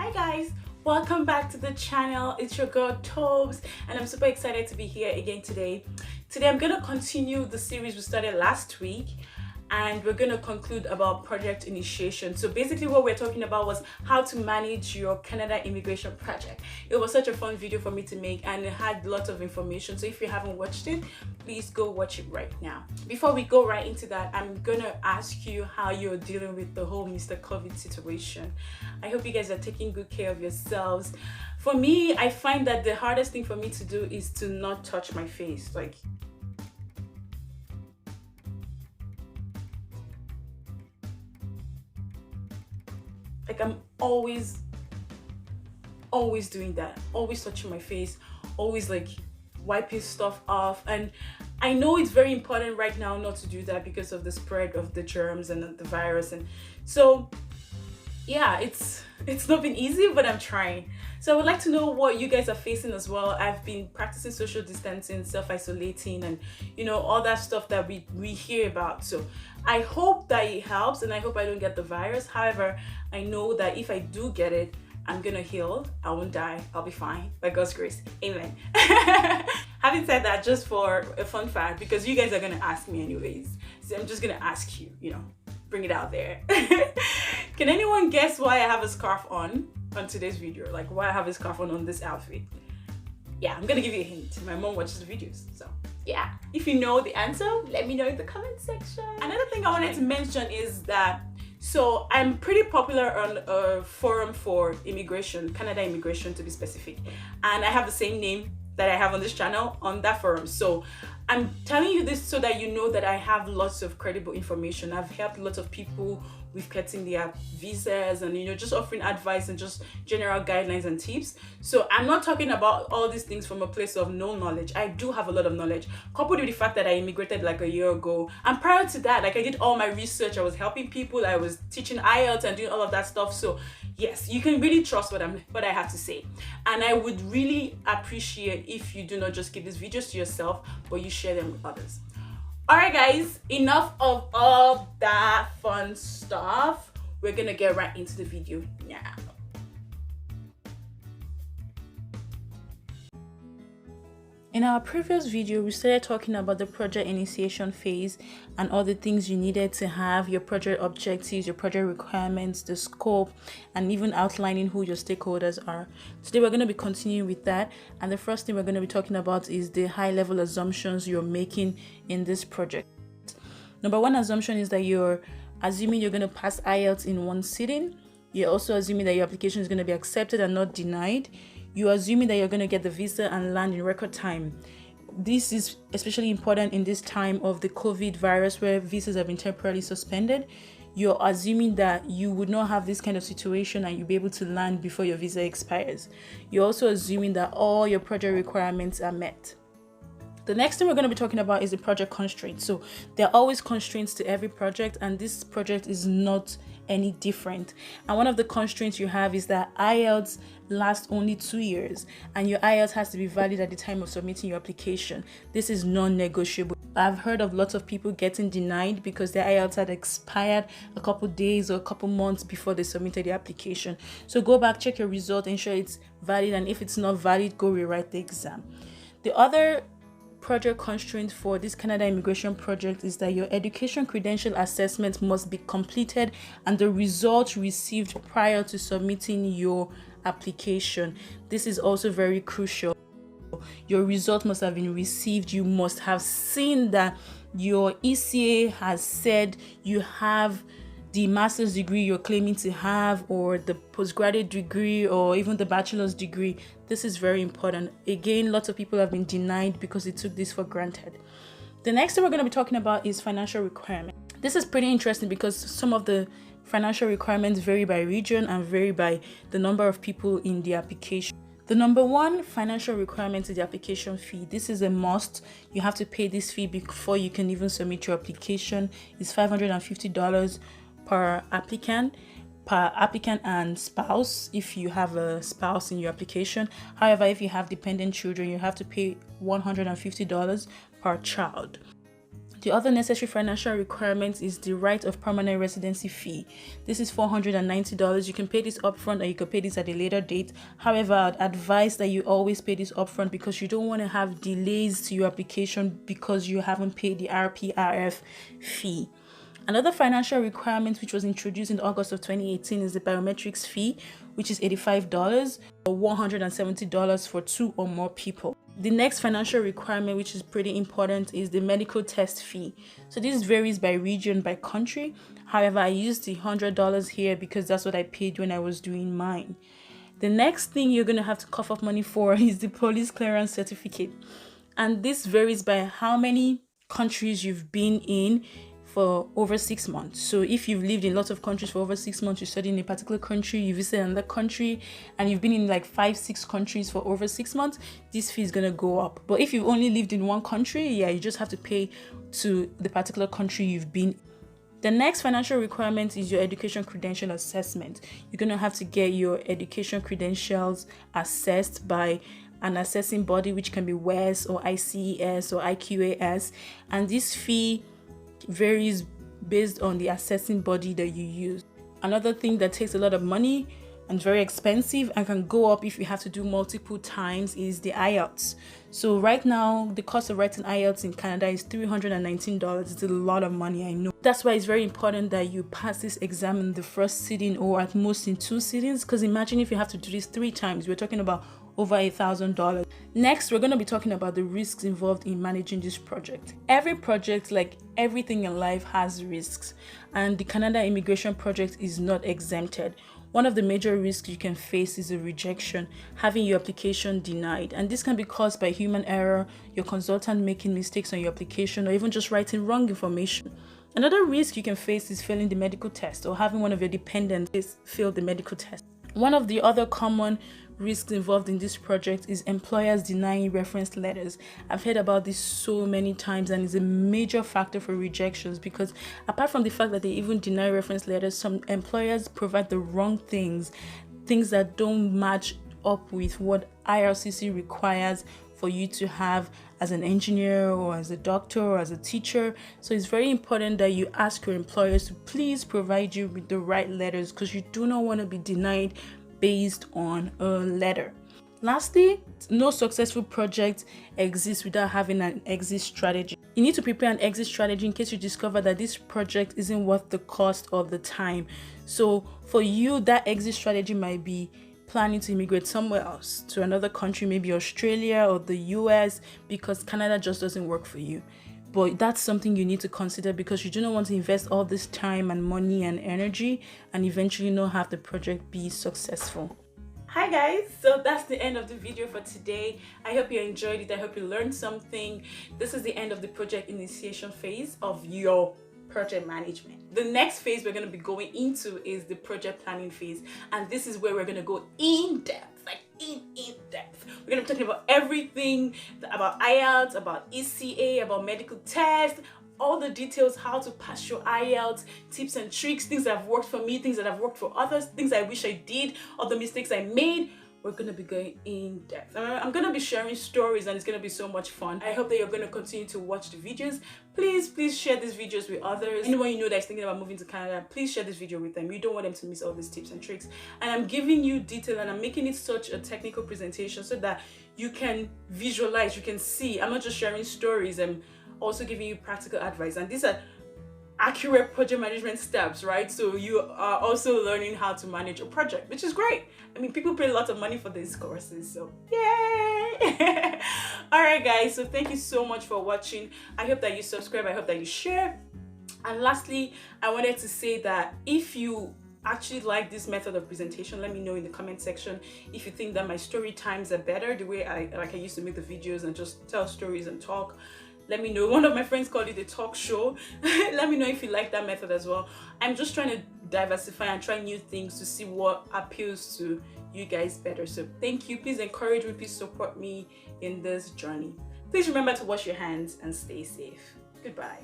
Hi guys, welcome back to the channel. It's your girl Tobes and I'm super excited to be here again today. Today I'm gonna continue the series we started last week and we're gonna conclude about project initiation. So basically what we're talking about was how to manage your Canada immigration project. It was such a fun video for me to make and it had lots of information. So if you haven't watched it, please go watch it right now. Before we go right into that, I'm gonna ask you how you're dealing with the whole Mr. COVID situation. I hope you guys are taking good care of yourselves. For me, I find that the hardest thing for me to do is to not touch my face. Like I'm always doing that, always touching my face, always like wiping stuff off. And I know it's very important right now not to do that because of the spread of the germs and the virus. And so yeah, it's not been easy, but I'm trying. So I would like to know what you guys are facing as well. I've been practicing social distancing, self-isolating, and all that stuff that we hear about. So I hope that it helps and I hope I don't get the virus. However, I know that if I do get it, I'm gonna heal. I won't die. I'll be fine by God's grace. Amen. Having said that, just for a fun fact, because you guys are gonna ask me anyways, so I'm just gonna ask you, bring it out there. Can anyone guess why I have a scarf on today's video? Like why I have a scarf on this outfit? Yeah, I'm gonna give you a hint. My mom watches the videos, so yeah. If you know the answer, let me know in the comment section. Another thing I wanted to mention is that so I'm pretty popular on a forum for immigration, Canada immigration to be specific, and I have the same name that I have on this channel on that forum. So I'm telling you this so that you know that I have lots of credible information. I've helped lots of people with getting their visas and just offering advice and just general guidelines and tips. So I'm not talking about all these things from a place of no knowledge. I do have a lot of knowledge, coupled with the fact that I immigrated like a year ago. And prior to that, like I did all my research, I was helping people, I was teaching IELTS and doing all of that stuff. So yes, you can really trust what I have to say. And I would really appreciate if you do not just keep these videos to yourself, but you share them with others. Alright guys, enough of all that fun stuff. We're gonna get right into the video now. In our previous video, we started talking about the project initiation phase and all the things you needed to have, your project objectives, your project requirements, the scope, and even outlining who your stakeholders are. Today, we're going to be continuing with that. And the first thing we're going to be talking about is the high-level assumptions you're making in this project. Number one assumption is that you're assuming you're going to pass IELTS in one sitting. You're also assuming that your application is going to be accepted and not denied. You're assuming that you're going to get the visa and land in record time. This is especially important in this time of the COVID virus where visas have been temporarily suspended. You're assuming that you would not have this kind of situation and you'll be able to land before your visa expires. You're also assuming that all your project requirements are met. The next thing we're going to be talking about is the project constraints. So there are always constraints to every project, and this project is not any different. And one of the constraints you have is that IELTS lasts only 2 years and your IELTS has to be valid at the time of submitting your application. This is non-negotiable. I've heard of lots of people getting denied because their IELTS had expired a couple days or a couple months before they submitted the application. So go back, check your result, ensure it's valid, and if it's not valid, go rewrite the exam. The other project constraint for this Canada immigration project is that your education credential assessment must be completed and the results received prior to submitting your application. This is also very crucial. Your result must have been received. You must have seen that your ECA has said you have the master's degree you're claiming to have, or the postgraduate degree, or even the bachelor's degree. This is very important. Again, lots of people have been denied because they took this for granted. The next thing we're going to be talking about is financial requirements. This is pretty interesting because some of the financial requirements vary by region and vary by the number of people in the application. The number one financial requirement is the application fee. This is a must. You have to pay this fee before you can even submit your application. It's $550 per applicant and spouse if you have a spouse in your application. However, if you have dependent children, you have to pay $150 per child. The other necessary financial requirement is the right of permanent residency fee. This is $490. You can pay this upfront or you can pay this at a later date. However, I'd advise that you always pay this upfront because you don't want to have delays to your application because you haven't paid the RPRF fee. Another financial requirement which was introduced in August of 2018 is the biometrics fee, which is $85 or $170 for 2 or more people. The next financial requirement, which is pretty important, is the medical test fee. So this varies by region, by country. However, I used the $100 here because that's what I paid when I was doing mine. The next thing you're going to have to cough up money for is the police clearance certificate. And this varies by how many countries you've been in for over 6 months. So if you've lived in lots of countries for over 6 months, you studied in a particular country, you visited another country, and you've been in like 5-6 countries for over 6 months, this fee is gonna go up. But if you've only lived in one country, yeah, you just have to pay to the particular country you've been. The next financial requirement is your education credential assessment. You're gonna have to get your education credentials assessed by an assessing body, which can be WES or ICES or IQAS, and this fee varies based on the assessing body that you use. Another thing that takes a lot of money and very expensive and can go up if you have to do multiple times is the IELTS. So right now, the cost of writing IELTS in Canada is $319. It's a lot of money, I know. That's why it's very important that you pass this exam in the first sitting or at most in 2 sittings, because imagine if you have to do this 3 times, we're talking about over $1,000. Next, we're going to be talking about the risks involved in managing this project. Every project, like everything in life, has risks, and the Canada Immigration Project is not exempted. One of the major risks you can face is a rejection, having your application denied, and this can be caused by human error, your consultant making mistakes on your application, or even just writing wrong information. Another risk you can face is failing the medical test or having one of your dependents fail the medical test. One of the other common risks involved in this project is employers denying reference letters. I've heard about this so many times, and it's a major factor for rejections because apart from the fact that they even deny reference letters, some employers provide the wrong things that don't match up with what IRCC requires for you to have as an engineer or as a doctor or as a teacher. So it's very important that you ask your employers to please provide you with the right letters, because you do not want to be denied based on a letter. Lastly, no successful project exists without having an exit strategy. You need to prepare an exit strategy in case you discover that this project isn't worth the cost of the time. So for you, that exit strategy might be planning to immigrate somewhere else, to another country, maybe Australia or the US, because Canada just doesn't work for you. But that's something you need to consider, because you do not want to invest all this time and money and energy and eventually not have the project be successful. Hi guys, so that's the end of the video for today. I hope you enjoyed it. I hope you learned something. This is the end of the project initiation phase of your project management. The next phase we're going to be going into is the project planning phase, and this is where we're going to go in depth, like in depth. We're going to be talking about everything about IELTS, about ECA, about medical tests, all the details, how to pass your IELTS, tips and tricks, things that have worked for me, things that have worked for others, things I wish I did, all the mistakes I made. We're going to be going in depth. I'm going to be sharing stories, and it's going to be so much fun. I hope that you're going to continue to watch the videos. Please share these videos with others. Anyone you know that's thinking about moving to Canada, please share this video with them. You don't want them to miss all these tips and tricks. And I'm giving you detail, and I'm making it such a technical presentation so that you can visualize, you can see. I'm not just sharing stories, I'm also giving you practical advice. And these are accurate project management steps, right? So you are also learning how to manage a project, which is great. I mean, people pay a lot of money for these courses, so yay! All right guys, so thank you so much for watching. I hope that you subscribe, I hope that you share. And lastly, I wanted to say that if you actually like this method of presentation, let me know in the comment section. If you think that my story times are better, the way I used to make the videos and just tell stories and talk, let me know. One of my friends called it a talk show. Let me know if you like that method as well. I'm just trying to diversify and try new things to see what appeals to you guys better. So thank you. Please encourage me, please support me in this journey. Please remember to wash your hands and stay safe. Goodbye.